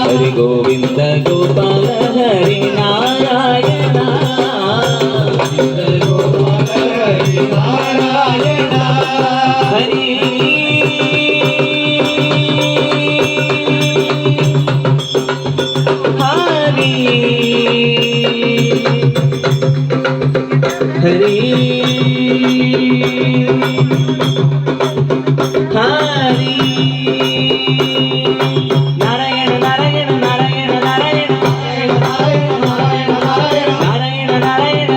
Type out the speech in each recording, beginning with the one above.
हरि गोविंद गोपाल हरि नारायण हरि हरि हरि नारायण नारायण नारायण नारायण नारायण नारायण नारायण नारायण नारायण नारायण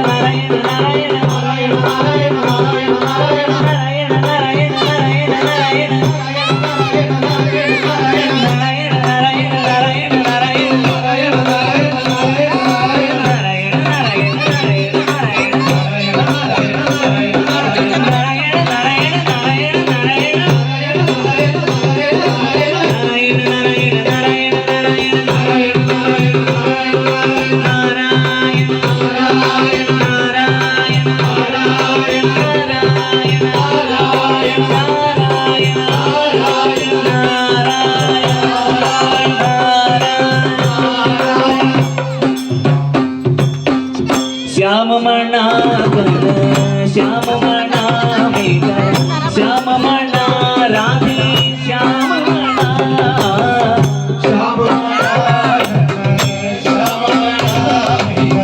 नारायण नारायण नारायण नारायण नारायण नारायण नारायण श्याम मना श्याम मना मेघ श्याम मना राधे श्याम मना श्याम मना श्याम मना मेघ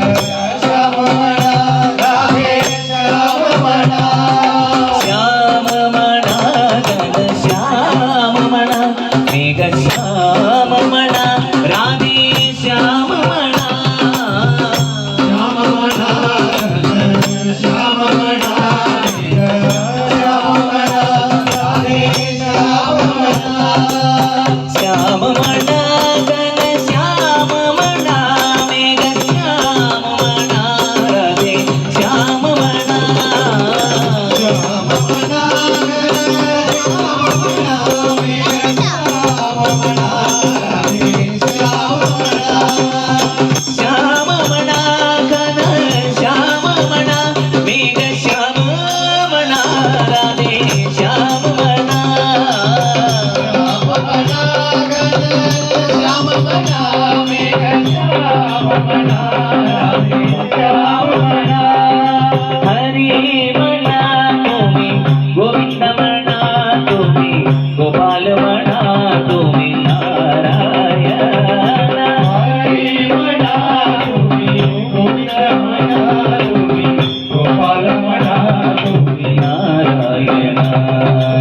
श्याम मना राधे श्याम मना श्याम मना श्याम मना मेघ श्याम मना राधे श्याम मना श्याम मना घन श्याम मना मेघ श्याम मना राधे श्याम मना श्याम मना श्याम मना घन श्याम मना मेघ श्याम मना राधे श्याम मना हरि मना तुम्ही गोविंद मना तुम्ही गोपाल मना तुम्ही नारायण हरि मना तुम्ही गोविंद मना तुम्ही गोपाल मना तुम्ही नारायण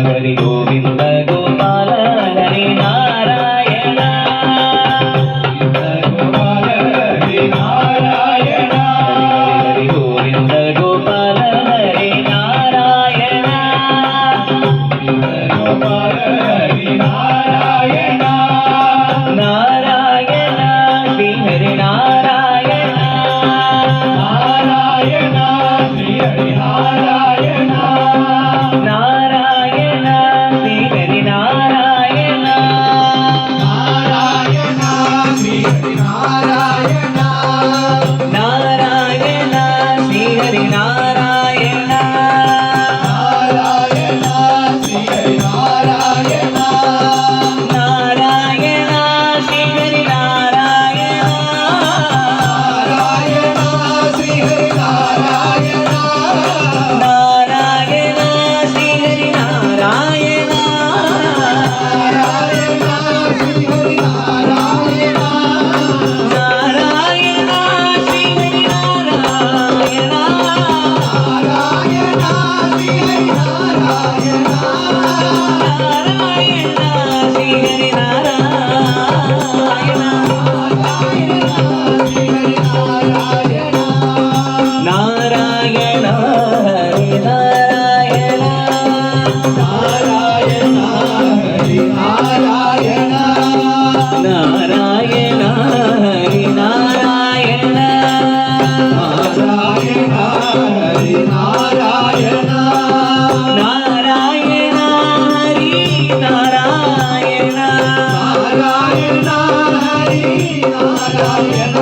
हरि गोविंद गोपाल हरि नारायण हरि गोविंद गोपाल हरि नारायण गोपाल हरि नारायण नारायण श्री हरि नारायण नारायण श्री हरि नारायण नारायण श्री हरि नारायण नारायण श्री हरि नारायण नारायण श्री हरि नारायण नारायण श्री हरि नारायण नारायण श्री हरि नारायण नारायण श्री हरि नारायण नारायण श्री हरि नारायण नारायण श्री हरि नारायण नारायण श्री हरि नारायण नारायण श्री हरि नारायण नारायण श्री हरि नारायण नारायण हरि नारायण नारायण हरि नारायण नारायण हरि नारायण नारायण हरि नारायण नारायण हरि नारायण नारायण हरि नारायण